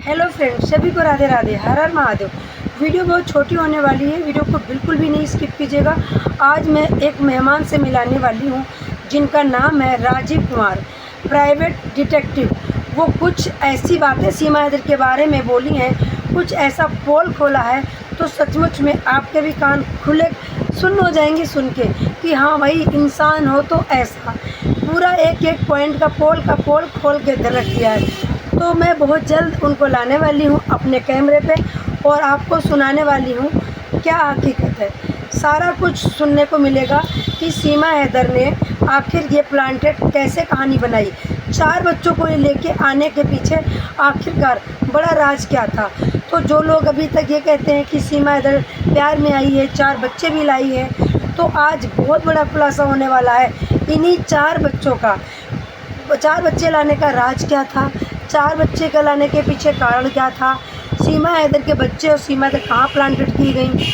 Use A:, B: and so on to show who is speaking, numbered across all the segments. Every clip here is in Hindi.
A: हेलो फ्रेंड्स, सभी को राधे राधे, हर हर महादेव। वीडियो बहुत छोटी होने वाली है, वीडियो को बिल्कुल भी नहीं स्किप कीजिएगा। आज मैं एक मेहमान से मिलाने वाली हूँ जिनका नाम है राजीव कुमार, प्राइवेट डिटेक्टिव। वो कुछ ऐसी बातें सीमा हैदर के बारे में बोली हैं, कुछ ऐसा पोल खोला है तो सचमुच में आपके भी कान खुले सुन हो जाएंगे सुन के कि हाँ भाई, इंसान हो तो ऐसा। पूरा एक एक पॉइंट का पोल खोल के रख दिया है। तो मैं बहुत जल्द उनको लाने वाली हूँ अपने कैमरे पे और आपको सुनाने वाली हूँ क्या हकीकत है। सारा कुछ सुनने को मिलेगा कि सीमा हैदर ने आखिर ये प्लांटेड कैसे कहानी बनाई, 4 बच्चों को लेके आने के पीछे आखिरकार बड़ा राज क्या था। तो जो लोग अभी तक ये कहते हैं कि सीमा हैदर प्यार में आई है, 4 बच्चे भी लाई है, तो आज बहुत बड़ा खुलासा होने वाला है इन्हीं 4 बच्चों का। 4 बच्चे लाने का राज क्या था, 4 बच्चे का लाने के पीछे कारण क्या था, सीमा हैदर के बच्चे और सीमा हैदर कहाँ प्लांटेड की गई,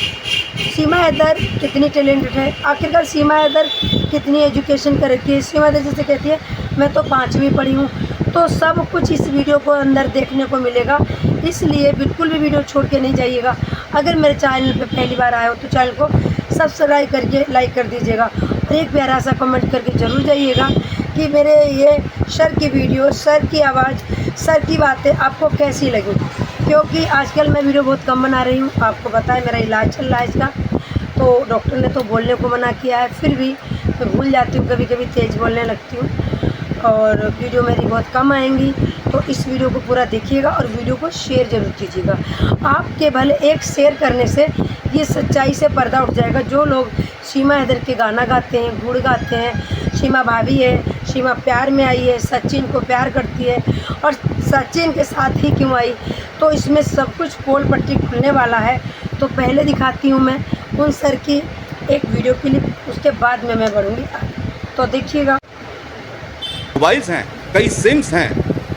A: सीमा हैदर कितनी टैलेंटेड है, आखिरकार सीमा हैदर कितनी एजुकेशन कर रखी है। सीमा हैदर जैसे कहती है मैं तो 5वीं पढ़ी हूँ। तो सब कुछ इस वीडियो को अंदर देखने को मिलेगा, इसलिए बिल्कुल भी वीडियो छोड़ के नहीं जाइएगा। अगर मेरे चैनल पे पहली बार आए हो तो चैनल को सब्सक्राइब करके लाइक कर दीजिएगा और एक प्यारा सा कमेंट करके ज़रूर जाइएगा कि मेरे ये सर की वीडियो, सर की आवाज़, सर की बातें आपको कैसी लगी। क्योंकि आजकल मैं वीडियो बहुत कम बना रही हूँ, आपको पता है मेरा इलाज चल रहा है इसका, तो डॉक्टर ने तो बोलने को मना किया है, फिर भी मैं भूल जाती हूँ, कभी कभी तेज़ बोलने लगती हूँ और वीडियो मेरी बहुत कम आएंगी। तो इस वीडियो को पूरा देखिएगा और वीडियो को शेयर ज़रूर कीजिएगा। आपके भले एक शेयर करने से ये सच्चाई से पर्दा उठ जाएगा। जो लोग सीमा हैदर के गाना गाते हैं, गुड़ गाते हैं, सीमा भाभी है, सीमा प्यार में आई है, सचिन को प्यार करती है और सचिन के साथ ही क्यों आई, तो इसमें सब कुछ पोल पट्टी खुलने वाला है। तो पहले दिखाती हूँ मैं उन सर की एक वीडियो क्लिप, उसके बाद में मैं बढ़ूँगी आगे, तो देखिएगा।
B: मोबाइल्स हैं, कई सिम्स हैं,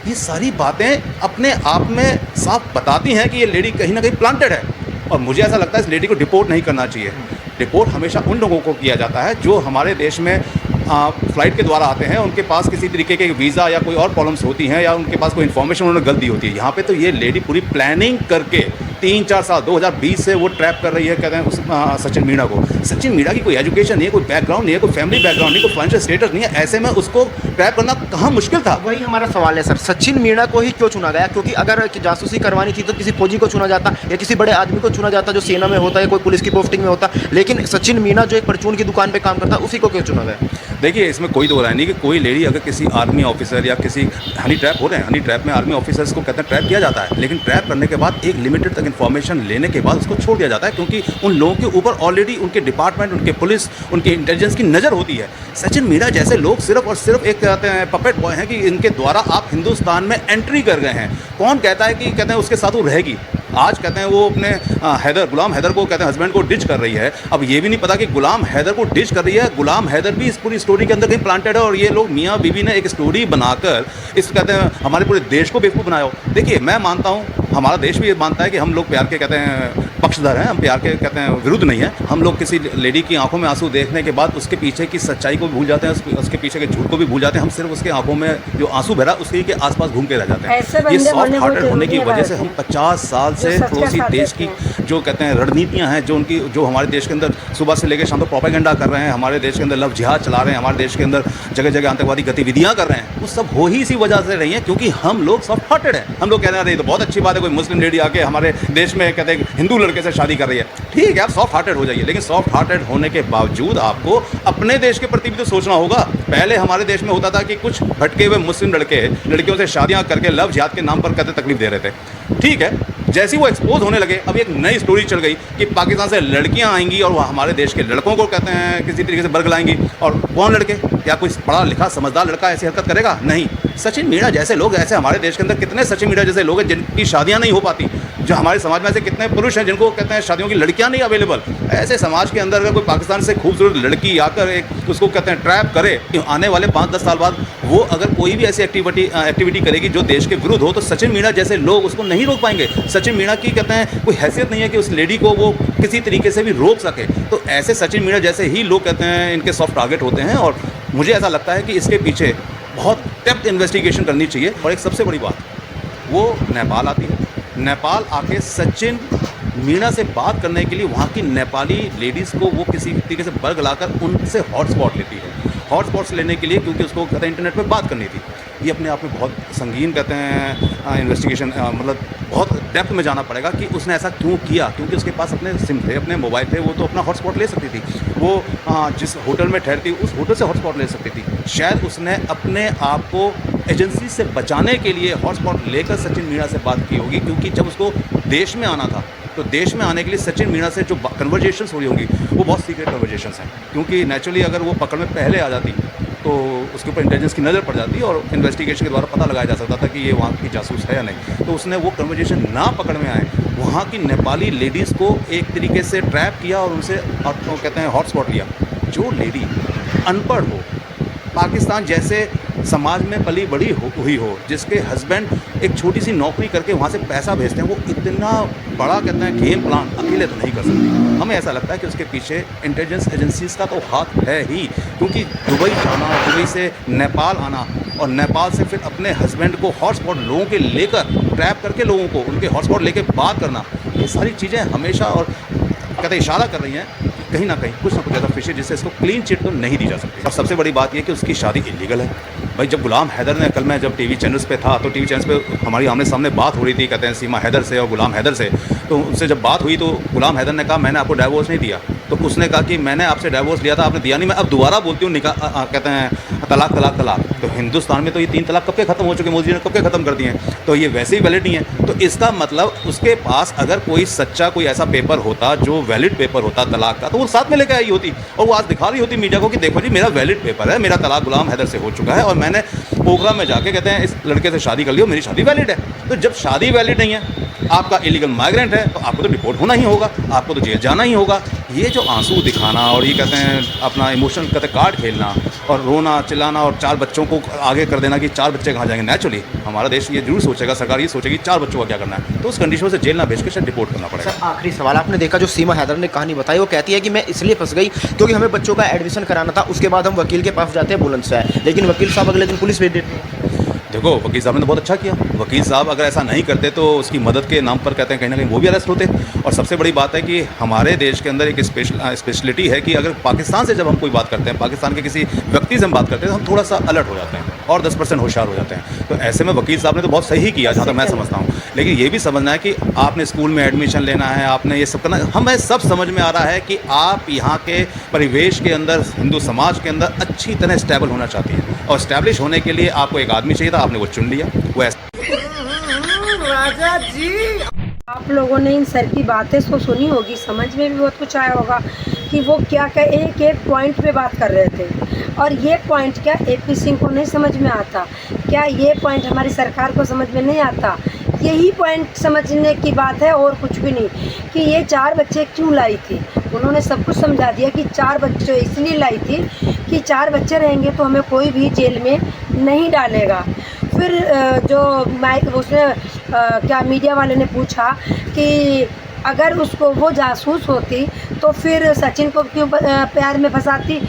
B: ये सारी बातें अपने आप में साफ बताती हैं कि ये लेडी कहीं ना कहीं प्लांटेड है। और मुझे ऐसा लगता है इस लेडी को डिपोर्ट नहीं करना चाहिए। डिपोर्ट हमेशा उन लोगों को किया जाता है जो हमारे देश में फ़्लाइट के द्वारा आते हैं, उनके पास किसी तरीके के वीज़ा या कोई और प्रॉब्लम्स होती हैं या उनके पास कोई इन्फॉर्मेशन उन्होंने गलत दी होती है। यहाँ पे तो ये लेडी पूरी प्लानिंग करके 3-4 साल 2020 से वो ट्रैप कर रही है, कहते हैं उस सचिन मीणा को। सचिन मीणा की कोई एजुकेशन नहीं है, कोई बैकग्राउंड नहीं है, कोई फैमिली बैकग्राउंड नहीं, कोई फाइनेंशियल स्टेटस नहीं है। ऐसे में उसको ट्रैप करना कहाँ मुश्किल था।
C: वही हमारा सवाल है सर, सचिन मीणा को ही क्यों चुना गया? क्योंकि अगर जासूसी करवानी थी तो किसी फौजी को चुना जाता या किसी बड़े आदमी को चुना जाता जो सेना में होता है, कोई पुलिस की पोस्टिंग में होता। लेकिन सचिन मीणा जो एक परचून की दुकान पे काम करता, उसी को क्यों चुना गया?
B: देखिए, इसमें कोई दो राय नहीं कि कोई लेडी अगर किसी आर्मी ऑफिसर या किसी हनी ट्रैप हो रहे हैं, हनी ट्रैप में आर्मी ऑफिसर्स को कहते हैं ट्रैप किया जाता है, लेकिन ट्रैप करने के बाद एक लिमिटेड तक इन्फॉर्मेशन लेने के बाद उसको छोड़ दिया जाता है, क्योंकि उन लोगों के ऊपर ऑलरेडी उनके डिपार्टमेंट, उनके पुलिस, उनके इंटेलिजेंस की नज़र होती है। सचिन मीणा जैसे लोग सिर्फ और सिर्फ एक कहते हैं पपेट बॉय हैं कि इनके द्वारा आप हिंदुस्तान में एंट्री कर गए हैं। कौन कहता है कि कहते हैं उसके साथ वो रहेगी? आज कहते हैं वो अपने गुलाम हैदर को कहते हैं हस्बैंड को डिच कर रही है। अब ये भी नहीं पता कि गुलाम हैदर को डिच कर रही है, गुलाम हैदर भी इस पूरी स्टोरी के अंदर कहीं प्लांटेड है और ये लोग मियाँ बीवी ने एक स्टोरी बनाकर इस कहते हैं हमारे पूरे देश को बेवकूफ़ बनाया हो। देखिए, मैं मानता हूँ, हमारा देश भी ये मानता है कि हम लोग प्यार के कहते हैं पक्षधर हैं, हम प्यार के कहते हैं विरुद्ध नहीं है। हम लोग किसी लेडी की आंखों में आंसू देखने के बाद उसके पीछे की सच्चाई को भी भूल जाते हैं, उसके पीछे के झूठ को भी भूल जाते हैं। हम सिर्फ उसके आंखों में जो आंसू भरा उसके के आसपास घूम के रह जाते हैं। ये सॉफ्ट हार्टेड होने की वजह से हम 50 साल से पड़ोसी देश की जो कहते हैं रणनीतियाँ हैं, जो हमारे देश के अंदर सुबह से लेकर शाम तक प्रोपेगेंडा कर रहे हैं, हमारे देश के अंदर लव जिहाद चला रहे हैं, हमारे देश के अंदर जगह जगह आतंकवादी गतिविधियाँ कर रहे हैं, वो सब हो ही इसी वजह से रही हैं क्योंकि हम लोग सॉफ्ट हार्टेड हैं। हम लोग कह रहे हैं तो बहुत अच्छी बात है, कोई मुस्लिम लेडी आके हमारे देश में कहते हैं हिंदू लड़के से शादी कर रही है, ठीक है, आप सॉफ्ट हार्टेड हो जाइए, लेकिन सॉफ्ट हार्टेड होने के बावजूद आपको अपने देश के प्रति भी तो सोचना होगा। पहले हमारे देश में होता था कि कुछ भटके हुए मुस्लिम लड़के लड़कियों से शादियां करके लव जिहाद के नाम पर कहते तकलीफ दे रहे थे, ठीक है। जैसे ही वो एक्सपोज होने लगे, अब एक नई स्टोरी चल गई कि पाकिस्तान से लड़कियां आएंगी और वह हमारे देश के लड़कों को कहते हैं किसी तरीके से बरगलाएंगी। और कौन लड़के? क्या कोई पढ़ा लिखा समझदार लड़का ऐसी हरकत करेगा? नहीं। सचिन मीणा जैसे लोग, ऐसे हमारे देश के अंदर कितने सचिन मीणा जैसे लोग हैं जिनकी शादियां नहीं हो पाती, जो हमारे समाज में ऐसे कितने पुरुष हैं जिनको कहते हैं शादियों की लड़कियां नहीं अवेलेबल। ऐसे समाज के अंदर अगर कोई पाकिस्तान से खूबसूरत लड़की आकर एक उसको कहते हैं ट्रैप करे, आने वाले 5-10 साल बाद वो अगर कोई भी ऐसी एक्टिविटी करेगी जो देश के विरुद्ध हो, तो सचिन मीणा जैसे लोग उसको नहीं रोक पाएंगे। सचिन मीणा की कहते हैं कोई हैसियत नहीं है कि उस लेडी को वो किसी तरीके से भी रोक सके। तो ऐसे सचिन मीणा जैसे ही लोग कहते हैं इनके सॉफ्ट टारगेट होते हैं और मुझे ऐसा लगता है कि इसके पीछे बहुत डेप्थ इन्वेस्टिगेशन करनी चाहिए। और एक सबसे बड़ी बात, वो नेपाल आती है, नेपाल आके सचिन मीणा से बात करने के लिए वहाँ की नेपाली लेडीज़ को वो किसी तरीके से बर्ग लाकर उनसे हॉटस्पॉट लेती है। हॉटस्पॉट्स लेने के लिए क्योंकि उसको कहते हैं इंटरनेट पे बात करनी थी। ये अपने आप में बहुत संगीन कहते हैं इन्वेस्टिगेशन, मतलब बहुत डेप्थ में जाना पड़ेगा कि उसने ऐसा क्यों किया, क्योंकि उसके पास अपने सिम थे, अपने मोबाइल थे, वो तो अपना हॉटस्पॉट ले सकती थी। वो जिस होटल में ठहरती उस होटल से हॉटस्पॉट ले सकती थी। शायद उसने अपने आप को एजेंसी से बचाने के लिए हॉटस्पॉट लेकर सचिन मीणा से बात की होगी, क्योंकि जब उसको देश में आना था तो देश में आने के लिए सचिन मीणा से जो कन्वर्जेशंस हो रही होंगी वो बहुत सीक्रेट कन्वर्जेशंस हैं, क्योंकि नेचुरली अगर वो पकड़ में पहले आ जाती तो उसके ऊपर इंटेलिजेंस की नज़र पड़ जाती और इन्वेस्टिगेशन के द्वारा पता लगाया जा सकता था कि ये वहाँ की जासूस है या नहीं। तो उसने वो कन्वर्जेशन ना पकड़ में आए, वहाँ की नेपाली लेडीज़ को एक तरीके से ट्रैप किया और उनसे कहते हैं हॉटस्पॉट लिया। जो लेडी अनपढ़ हो, पाकिस्तान जैसे समाज में पली बड़ी हुई हो, जिसके हस्बैंड एक छोटी सी नौकरी करके वहाँ से पैसा भेजते हैं, वो इतना बड़ा कहते हैं गेम प्लान अकेले तो नहीं कर सकती। हमें ऐसा लगता है कि उसके पीछे इंटेलिजेंस एजेंसीज़ का तो हाथ है ही, क्योंकि दुबई जाना, दुबई से नेपाल आना और नेपाल से फिर अपने हस्बैंड को हॉटस्पॉट लोगों के लेकर ट्रैप करके लोगों को उनके हॉटस्पॉट लेके बात करना, ये सारी चीज़ें हमेशा और कहते इशारा कर रही हैं कहीं ना कुछ ज़्यादा फिश है, जिससे इसको क्लीन चिट तो नहीं दी जा सकती। और सबसे बड़ी बात यह कि उसकी शादी इलीगल है। भाई जब गुलाम हैदर ने, कल मैं जब टीवी चैनल्स पे था तो टीवी चैनल्स पे हमारी आमने सामने बात हो रही थी, कहते हैं सीमा हैदर से और गुलाम हैदर से, तो उनसे जब बात हुई तो गुलाम हैदर ने कहा मैंने आपको डाइवोर्स नहीं दिया, तो उसने कहा कि मैंने आपसे डाइवोर्स लिया था, आपने दिया नहीं, मैं अब दोबारा बोलती हूँ निकाह कहते हैं तलाक तलाक तलाक। तो हिंदुस्तान में तो ये 3 तलाक कब के ख़त्म हो चुके, मोदी ने कब के ख़त्म कर दिए हैं, तो ये वैसे ही वैलिड नहीं है। तो इसका मतलब उसके पास अगर कोई सच्चा कोई ऐसा पेपर होता जो वैलिड पेपर होता तलाक का, तो वो साथ में लेकर आई होती और वो आज दिखा रही होती मीडिया को कि देखो जी मेरा वैलिड पेपर है, मेरा तलाक गुलाम हैदर से हो चुका है और मैंने पोखरा में जाके कहते हैं इस लड़के से शादी कर ली और मेरी शादी वैलिड है। तो जब शादी वैलिड नहीं है, आपका इलीगल माइग्रेंट है, तो आपको तो डिपोर्ट होना ही होगा, आपको तो जेल जाना ही होगा। ये जो आंसू दिखाना और ये कहते हैं अपना इमोशनल कहते कार्ड खेलना और रोना चिल्लाना और 4 बच्चों को आगे कर देना कि 4 बच्चे कहाँ जाएंगे, नेचुरली हमारा देश ये जरूर सोचेगा, सरकार ये सोचेगी 4 बच्चों का क्या करना है, तो उस कंडीशन से जेल ना भेज के शायद डिपोर्ट करना पड़ेगा।
C: सर आखिरी सवाल, आपने देखा जो सीमा हैदर ने कहानी बताई, वो कहती है कि मैं इसलिए फंस गई क्योंकि हमें बच्चों का एडमिशन कराना था, उसके बाद हम वकील के पास जाते हैं बुलंदशहर, लेकिन वकील साहब अगले दिन पुलिस भेज देते हैं।
B: देखो वकील साहब ने तो बहुत अच्छा किया। वकील साहब अगर ऐसा नहीं करते तो उसकी मदद के नाम पर कहते हैं कहीं ना कहीं वो भी अरेस्ट होते। और सबसे बड़ी बात है कि हमारे देश के अंदर एक स्पेशलिटी है कि अगर पाकिस्तान से जब हम कोई बात करते हैं, पाकिस्तान के किसी व्यक्ति से हम बात करते हैं तो हम थोड़ा सा अलर्ट हो जाते हैं और 10% होशियार हो जाते हैं। तो ऐसे में वकील साहब ने तो बहुत सही किया जहाँ तक मैं समझता हूँ। लेकिन ये भी समझना है कि आपने स्कूल में एडमिशन लेना है, आपने ये सब करना, हमें सब समझ में आ रहा है कि आप यहाँ के परिवेश के अंदर, हिंदू समाज के अंदर अच्छी तरह स्टेबल होना चाहती हैं और स्टैब्लिश होने के लिए आपको एक आदमी चाहिए था, आपने वो चुन लिया। वो
A: राजा जी, आप लोगों ने इन सर की बातें तो सुनी होगी, समझ में भी बहुत कुछ आया होगा कि वो क्या एक एक पॉइंट पे बात कर रहे थे और ये पॉइंट क्या AP सिंह को नहीं समझ में आता, क्या ये पॉइंट हमारी सरकार को समझ में नहीं आता। यही पॉइंट समझने की बात है और कुछ भी नहीं कि ये 4 बच्चे क्यों लाई थी। उन्होंने सब कुछ समझा दिया कि 4 बच्चे इसलिए लाई थी कि 4 बच्चे रहेंगे तो हमें कोई भी जेल में नहीं डालेगा। फिर जो माइक उसने क्या मीडिया वाले ने पूछा कि अगर उसको वो जासूस होती तो फिर सचिन को क्यों प्यार में फंसाती,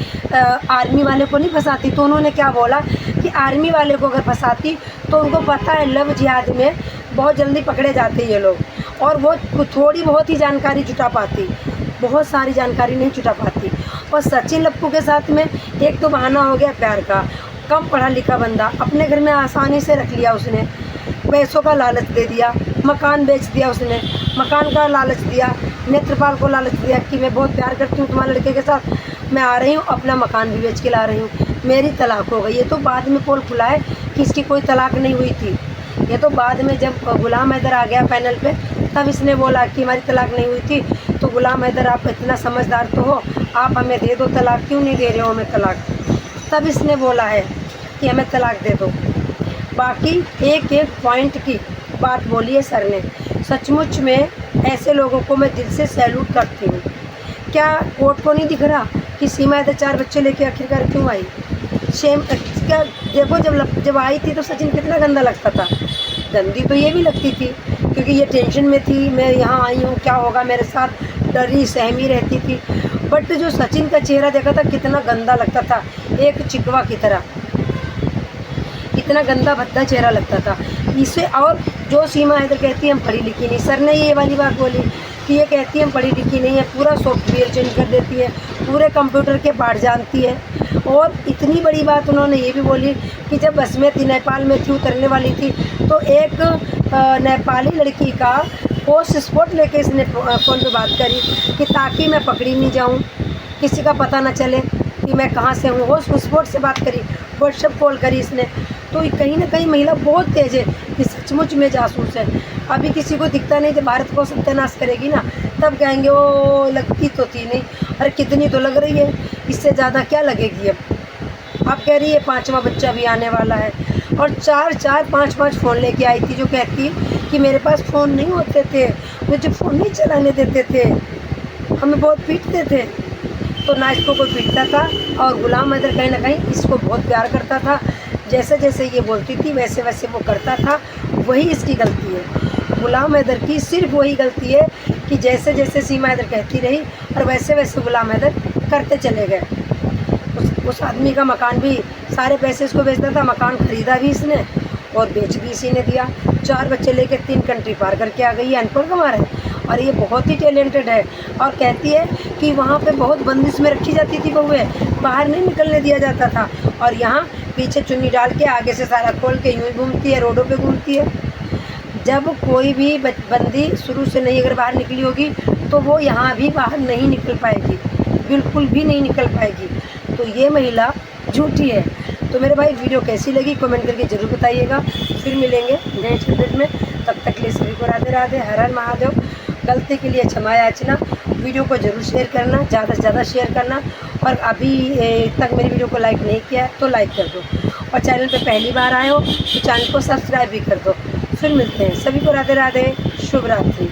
A: आर्मी वाले को नहीं फंसाती। तो उन्होंने क्या बोला कि आर्मी वाले को अगर फंसाती तो उनको पता है लव जिहाद में बहुत जल्दी पकड़े जाते ये लोग, और वो थोड़ी बहुत ही जानकारी जुटा पाती, बहुत सारी जानकारी नहीं जुटा पाती। और सचिन लप्पू के साथ में एक तो बहाना हो गया प्यार का, कम पढ़ा लिखा बंदा अपने घर में आसानी से रख लिया उसने, पैसों का लालच दे दिया, मकान बेच दिया उसने, मकान का लालच दिया, नेत्रपाल को लालच दिया कि मैं बहुत प्यार करती हूँ तुम्हारे लड़के के साथ, मैं आ रही हूँ अपना मकान भी बेच के ला रही हूँ, मेरी तलाक हो गई। ये तो बाद में पोल खुला है कि इसकी कोई तलाक नहीं हुई थी। ये तो बाद में जब गुलाम हैदर आ गया पैनल पे तब इसने बोला कि हमारी तलाक नहीं हुई थी। तो गुलाम हैदर आप इतना समझदार तो हो, आप हमें दे दो तलाक, क्यों नहीं दे रहे हो हमें तलाक। तब इसने बोला है कि हमें तलाक दे दो। बाकी एक एक पॉइंट की बात बोली है सर ने। सचमुच में ऐसे लोगों को मैं दिल से सैल्यूट करती हूँ। क्या कोर्ट को नहीं दिख रहा कि सीमा हैदर 4 बच्चे लेके आखिरकार क्यों आई। शेम क्या देखो, जब आई थी तो सचिन कितना गंदा लगता था। गंदी तो ये भी लगती थी क्योंकि ये टेंशन में थी, मैं यहाँ आई हूँ क्या होगा मेरे साथ, डरी सहमी रहती थी। बट जो सचिन का चेहरा देखा था कितना गंदा लगता था, एक चिकवा की तरह, इतना गंदा भद्दा चेहरा लगता था। इसे और जो सीमा हैदर कहती है हम पढ़ी लिखी नहीं, सर ने ये वाली बात बोली कि ये कहती है हम पढ़ी लिखी नहीं है, पूरा सॉफ्टवेयर चेंज कर देती है, पूरे कंप्यूटर के पार्ट जानती है। और इतनी बड़ी बात उन्होंने ये भी बोली कि जब बस में थी, नेपाल में थी, उतरने वाली थी, तो एक नेपाली लड़की का पोस्ट स्पॉट लेके इसने फ़ोन पे बात करी कि ताकि मैं पकड़ी नहीं जाऊँ, किसी का पता ना चले कि मैं कहाँ से हूँ। होस्ट स्पॉट से बात करी, व्हाट्सएप कॉल करी इसने। तो कहीं ना कहीं महिला बहुत तेज़ है, कि सचमुच में जासूस है। अभी किसी को दिखता नहीं, जब भारत को सत्यानाश करेगी ना तब कहेंगे ओ लगती तो थी नहीं, अरे कितनी तो लग रही है, इससे ज़्यादा क्या लगेगी। अब कह रही है 5वां बच्चा भी आने वाला है, और 4-5 फ़ोन लेके आई थी, जो कहती कि मेरे पास फ़ोन नहीं होते थे, मुझे फ़ोन नहीं चलाने देते थे, हमें बहुत पीटते थे। तो ना इसको कोई पीटता था, और गुलाम हैदर कहीं ना कहीं इसको बहुत प्यार करता था। जैसे जैसे ये बोलती थी वैसे वैसे वो करता था, वही इसकी गलती है। गुलाम हैदर की सिर्फ वही गलती है कि जैसे जैसे सीमा हैदर कहती रही और वैसे वैसे गुलाम हैदर करते चले गए। उस आदमी का मकान भी, सारे पैसे इसको बेचता था, मकान ख़रीदा भी इसने और बेच भी इसी ने दिया। 4 बच्चे लेके 3 कंट्री पार करके आ गई। ये अनपढ़ कमा रहा है और ये बहुत ही टैलेंटेड है। और कहती है कि वहाँ पे बहुत बंदिश में रखी जाती थी बहुएं, बाहर नहीं निकलने दिया जाता था, और यहाँ पीछे चुन्नी डाल के आगे से सारा खोल के यूँ ही घूमती है, रोडों पे घूमती है। जब कोई भी बंदी शुरू से नहीं अगर बाहर निकली होगी तो वो यहाँ भी बाहर नहीं निकल पाएगी, बिल्कुल भी नहीं निकल पाएगी। तो ये महिला झूठी है। तो मेरे भाई वीडियो कैसी लगी कमेंट करके ज़रूर बताइएगा। फिर मिलेंगे नेक्स्ट वीडियो में, तब तक के लिए सभी को राधे राधे, हर हर महादेव। गलती के लिए क्षमा याचना। वीडियो को ज़रूर शेयर करना, ज़्यादा से ज़्यादा शेयर करना, और अभी तक मेरी वीडियो को लाइक नहीं किया तो लाइक कर दो, और चैनल पे पहली बार आए हो तो चैनल को सब्सक्राइब भी कर दो। फिर मिलते हैं, सभी को राधे राधे, शुभ रात्रि।